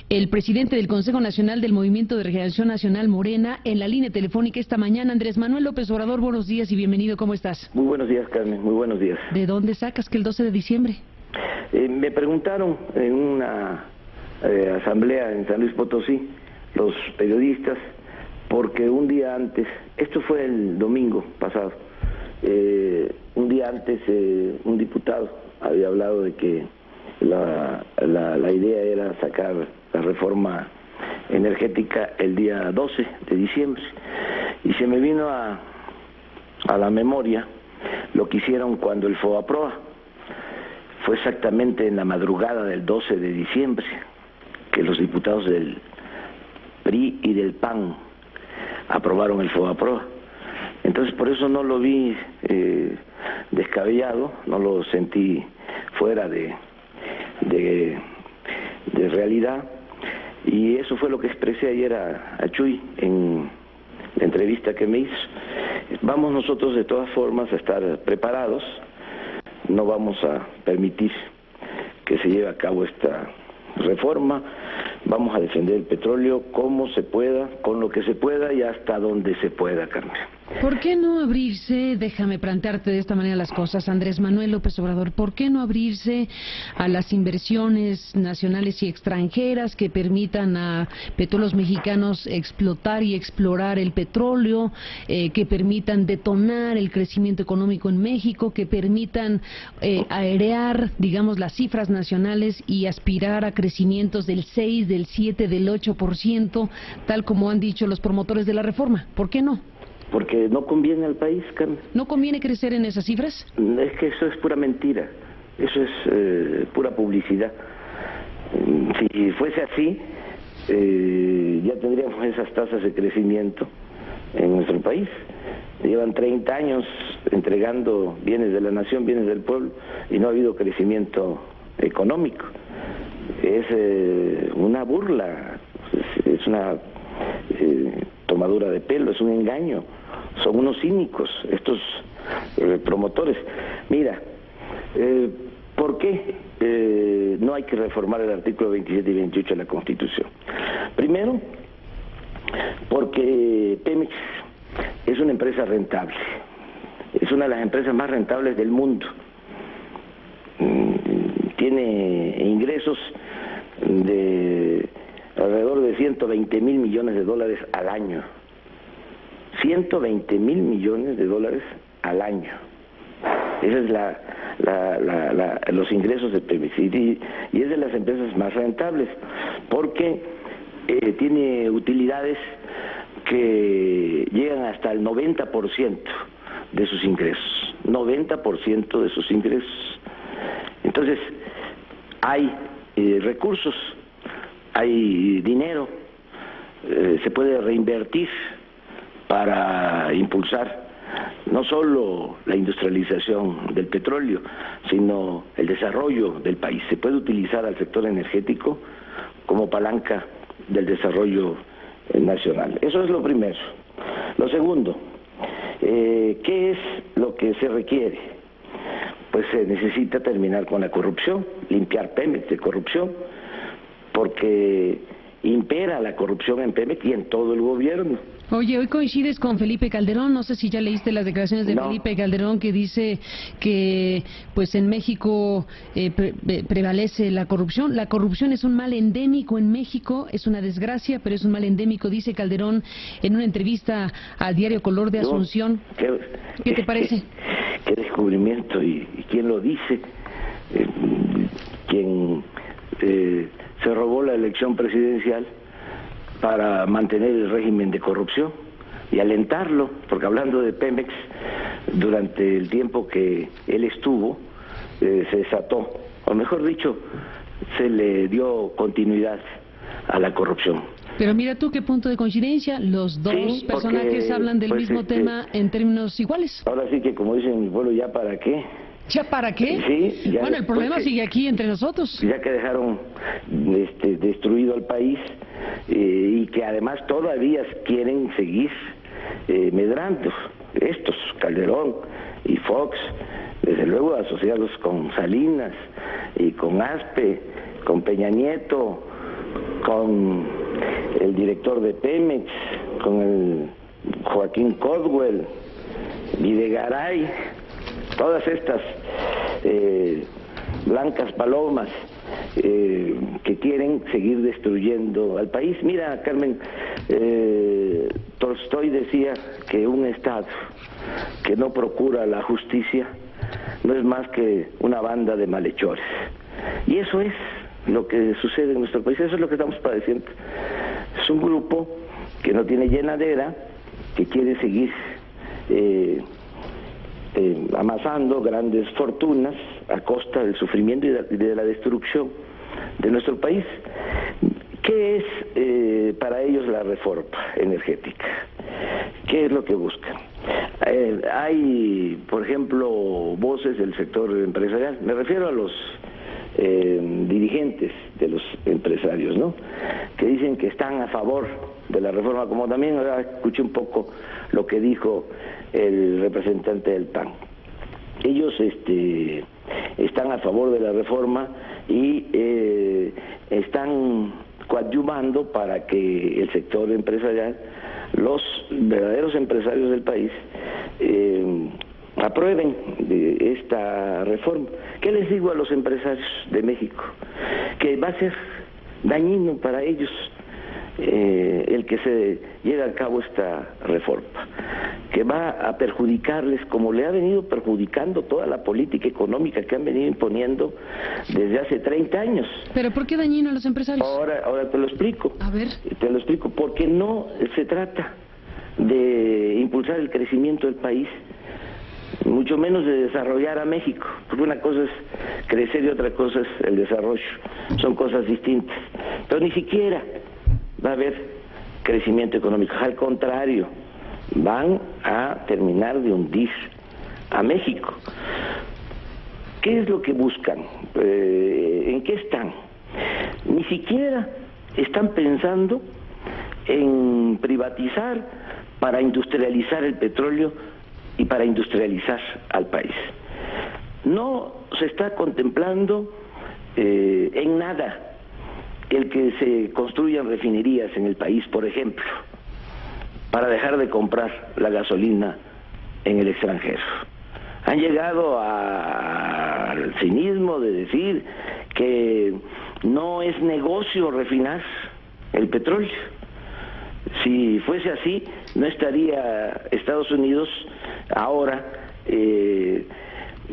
el presidente del Consejo Nacional del Movimiento de Regeneración Nacional Morena, en la línea telefónica esta mañana. Andrés Manuel López Obrador, buenos días y bienvenido, ¿cómo estás? Muy buenos días, Carmen, muy buenos días. ¿De dónde sacas que el 12 de diciembre? Me preguntaron en una asamblea en San Luis Potosí, los periodistas, porque un día antes, esto fue el domingo pasado, un día antes un diputado había hablado de que la idea era sacar la reforma energética el día 12 de diciembre, y se me vino a la memoria lo que hicieron cuando el FOBAPROA. Fue exactamente en la madrugada del 12 de diciembre que los diputados del PRI y del PAN aprobaron el FOBAPROA. Entonces por eso no lo vi descabellado, no lo sentí fuera de realidad, y eso fue lo que expresé ayer a Chuy en la entrevista que me hizo. Vamos nosotros de todas formas a estar preparados, no vamos a permitir que se lleve a cabo esta reforma, vamos a defender el petróleo como se pueda, con lo que se pueda y hasta donde se pueda, Carmen. ¿Por qué no abrirse, déjame plantearte de esta manera las cosas, Andrés Manuel López Obrador, por qué no abrirse a las inversiones nacionales y extranjeras que permitan a petróleos mexicanos explotar y explorar el petróleo, que permitan detonar el crecimiento económico en México, que permitan aerear, digamos, las cifras nacionales y aspirar a crecimientos del 6, del 7, del 8%, tal como han dicho los promotores de la reforma? ¿Por qué no? Porque no conviene al país, Carmen. ¿No conviene crecer en esas cifras? Es que eso es pura mentira, eso es pura publicidad. Si fuese así, ya tendríamos esas tasas de crecimiento en nuestro país. Llevan 30 años entregando bienes de la nación, bienes del pueblo, y no ha habido crecimiento económico. Es una burla, es una tomadura de pelo, es un engaño. Son unos cínicos estos promotores. Mira, ¿por qué no hay que reformar el artículo 27 y 28 de la Constitución? Primero, porque Pemex es una empresa rentable, es una de las empresas más rentables del mundo. Tiene ingresos de alrededor de 120,000 millones de dólares al año. 120,000 millones de dólares al año. Ese es los ingresos de Pemex, y es de las empresas más rentables, porque tiene utilidades que llegan hasta el 90% de sus ingresos. 90% de sus ingresos. Entonces, hay recursos, hay dinero, se puede reinvertir para impulsar no solo la industrialización del petróleo, sino el desarrollo del país. Se puede utilizar al sector energético como palanca del desarrollo nacional. Eso es lo primero. Lo segundo, ¿qué es lo que se requiere? Pues se necesita terminar con la corrupción, limpiar Pemex de corrupción, porque impera la corrupción en Pemex y en todo el gobierno. Oye, hoy coincides con Felipe Calderón, no sé si ya leíste las declaraciones de Felipe Calderón, que dice que pues en México prevalece la corrupción. La corrupción es un mal endémico en México, es una desgracia, pero es un mal endémico, dice Calderón en una entrevista al diario Color de Asunción. ¿Qué te parece? ¿Qué descubrimiento? ¿Y quién lo dice? ¿Quién se robó la elección presidencial para mantener el régimen de corrupción y alentarlo? Porque hablando de Pemex, durante el tiempo que él estuvo, se desató, o mejor dicho, se le dio continuidad a la corrupción. Pero mira tú qué punto de coincidencia, los dos personajes hablan del mismo tema en términos iguales. Ahora sí que, como dicen en mi pueblo, ¿ya para qué? ¿Ya para qué? Sí, ya. Bueno, el problema sigue aquí entre nosotros. Ya que dejaron destruido al país, y que además todavía quieren seguir medrando. Estos, Calderón y Fox, desde luego asociados con Salinas y con Aspe, con Peña Nieto, con el director de Pemex, con el Joaquín Caldwell, Videgaray, todas estas blancas palomas que quieren seguir destruyendo al país. Mira, Carmen, Tolstoy decía que un Estado que no procura la justicia no es más que una banda de malhechores. Y eso es lo que sucede en nuestro país, eso es lo que estamos padeciendo. Es un grupo que no tiene llenadera, que quiere seguir amasando grandes fortunas a costa del sufrimiento y de la destrucción de nuestro país. ¿Qué es para ellos la reforma energética? ¿Qué es lo que buscan? Hay, por ejemplo, voces del sector empresarial, me refiero a los dirigentes de los empresarios, ¿no?, que dicen que están a favor de la reforma, como también ahora escuché un poco lo que dijo el representante del PAN. Ellos están a favor de la reforma y están coadyuvando para que el sector empresarial, los verdaderos empresarios del país, aprueben esta reforma. ¿Qué les digo a los empresarios de México? Que va a ser dañino para ellos el que se lleve a cabo esta reforma, que va a perjudicarles como le ha venido perjudicando toda la política económica que han venido imponiendo desde hace 30 años. ¿Pero por qué dañino a los empresarios? Ahora te lo explico. A ver. Te lo explico, porque no se trata de impulsar el crecimiento del país, mucho menos de desarrollar a México, porque una cosa es crecer y otra cosa es el desarrollo, son cosas distintas. Pero ni siquiera va a haber crecimiento económico, al contrario, van a terminar de hundir a México. ¿Qué es lo que buscan? ¿En qué están? Ni siquiera están pensando en privatizar para industrializar el petróleo y para industrializar al país. No se está contemplando en nada el que se construyan refinerías en el país, por ejemplo, para dejar de comprar la gasolina en el extranjero. Han llegado al cinismo de decir que no es negocio refinar el petróleo. Si fuese así, no estaría Estados Unidos ahora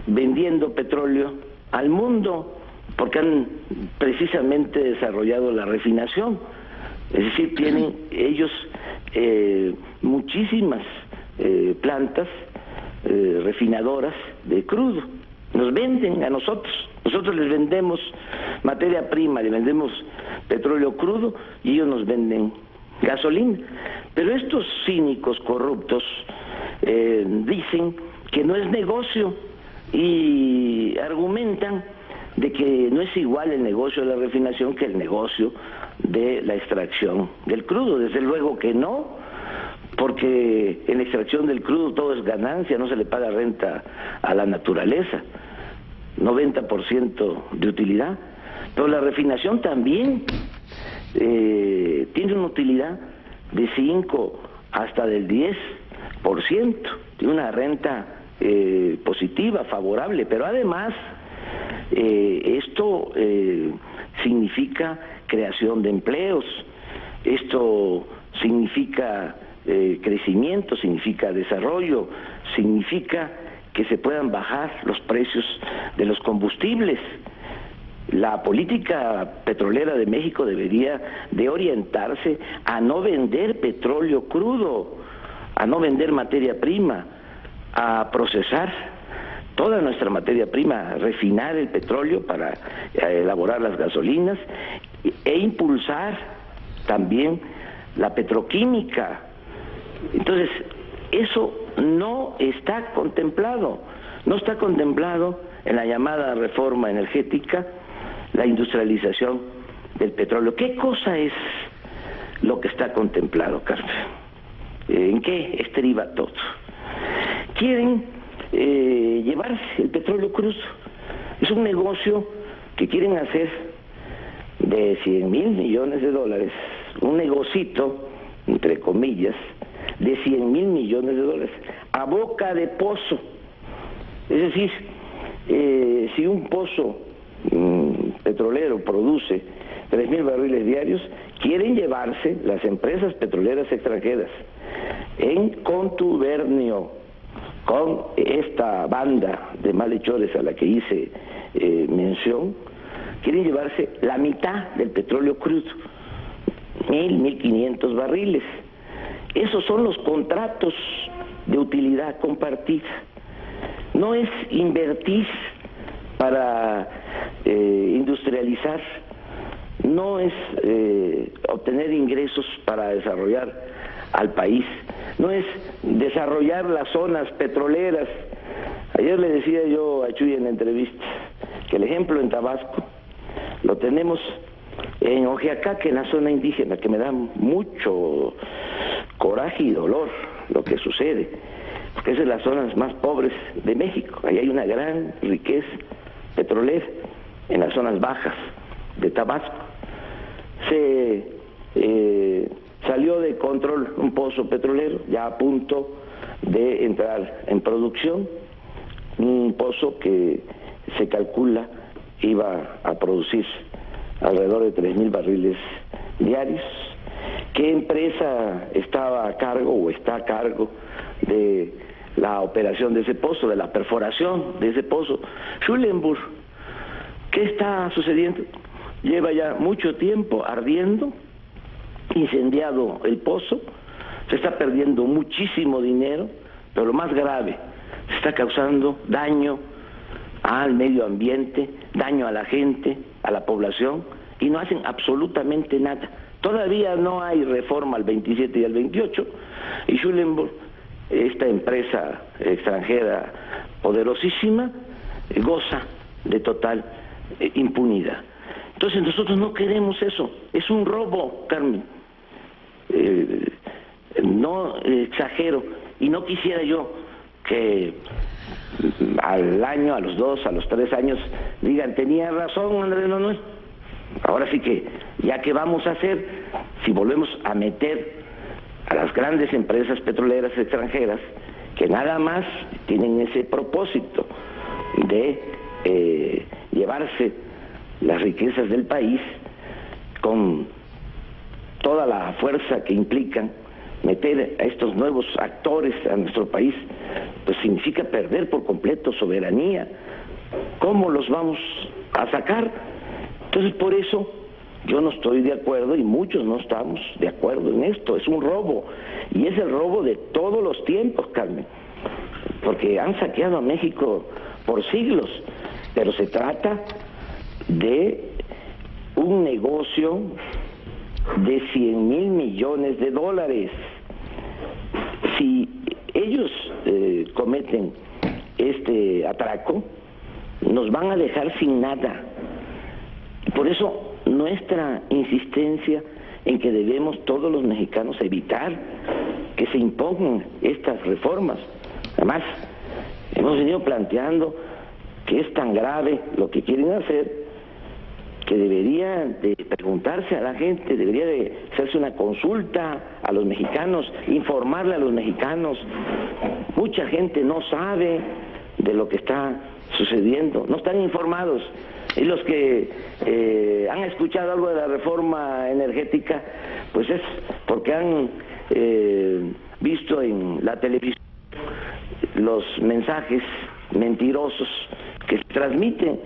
vendiendo petróleo al mundo, porque han precisamente desarrollado la refinación. Es decir, tienen ellos muchísimas plantas refinadoras de crudo. Nos venden a nosotros les vendemos materia prima, le vendemos petróleo crudo y ellos nos venden gasolina. Pero estos cínicos corruptos dicen que no es negocio y argumentan de que no es igual el negocio de la refinación que el negocio de la extracción del crudo. Desde luego que no, porque en la extracción del crudo todo es ganancia, no se le paga renta a la naturaleza, 90% de utilidad. Pero la refinación también tiene una utilidad de 5 hasta del 10%, tiene una renta positiva, favorable, pero además esto significa creación de empleos, esto significa crecimiento, significa desarrollo, significa que se puedan bajar los precios de los combustibles. La política petrolera de México debería de orientarse a no vender petróleo crudo, a no vender materia prima, a procesar toda nuestra materia prima, refinar el petróleo para elaborar las gasolinas e impulsar también la petroquímica. Entonces, eso no está contemplado en la llamada reforma energética, la industrialización del petróleo. ¿Qué cosa es lo que está contemplado, Carmen? ¿En qué estriba todo? Quieren llevarse el petróleo crudo. Es un negocio que quieren hacer de 100.000 millones de dólares, un negocito, entre comillas, de 100.000 millones de dólares, a boca de pozo. Es decir, si un pozo petrolero produce 3.000 barriles diarios, quieren llevarse las empresas petroleras extranjeras en contubernio con esta banda de malhechores a la que hice mención, quieren llevarse la mitad del petróleo crudo, 1.500 barriles. Esos son los contratos de utilidad compartida. No es invertir para industrializar, no es obtener ingresos para desarrollar al país, no es desarrollar las zonas petroleras. Ayer le decía yo a Chuy en la entrevista que el ejemplo en Tabasco lo tenemos en Oaxaca, en la zona indígena, que me da mucho coraje y dolor lo que sucede, porque es de las zonas más pobres de México. Ahí hay una gran riqueza petrolera, en las zonas bajas de Tabasco. Salió de control un pozo petrolero, ya a punto de entrar en producción, un pozo que se calcula iba a producir alrededor de 3.000 barriles diarios. ¿Qué empresa estaba a cargo o está a cargo de la operación de ese pozo, de la perforación de ese pozo? Schulenburg. ¿Qué está sucediendo? Lleva ya mucho tiempo ardiendo, incendiado el pozo, se está perdiendo muchísimo dinero, pero lo más grave, se está causando daño al medio ambiente, daño a la gente, a la población, y no hacen absolutamente nada. Todavía no hay reforma al 27 y al 28, y Schulenburg, esta empresa extranjera poderosísima, goza de total impunidad. Entonces nosotros no queremos eso, es un robo, Carmen. No exagero, y no quisiera yo que al año, a los 2, a los 3 años digan, tenía razón Andrés Manuel. Ahora sí que, ya que vamos a hacer, si volvemos a meter a las grandes empresas petroleras extranjeras, que nada más tienen ese propósito de llevarse las riquezas del país con toda la fuerza que implican meter a estos nuevos actores a nuestro país, pues significa perder por completo soberanía. ¿Cómo los vamos a sacar? Entonces, por eso yo no estoy de acuerdo, y muchos no estamos de acuerdo en esto. Es un robo, y es el robo de todos los tiempos, Carmen, porque han saqueado a México por siglos, pero se trata de un negocio de 100.000 millones de dólares. Si ellos cometen este atraco, nos van a dejar sin nada. Por eso nuestra insistencia en que debemos todos los mexicanos evitar que se impongan estas reformas. Además, hemos venido planteando que es tan grave lo que quieren hacer, que debería de preguntarse a la gente, debería de hacerse una consulta a los mexicanos, informarle a los mexicanos. Mucha gente no sabe de lo que está sucediendo, no están informados. Y los que han escuchado algo de la reforma energética, pues es porque han visto en la televisión los mensajes mentirosos que se transmiten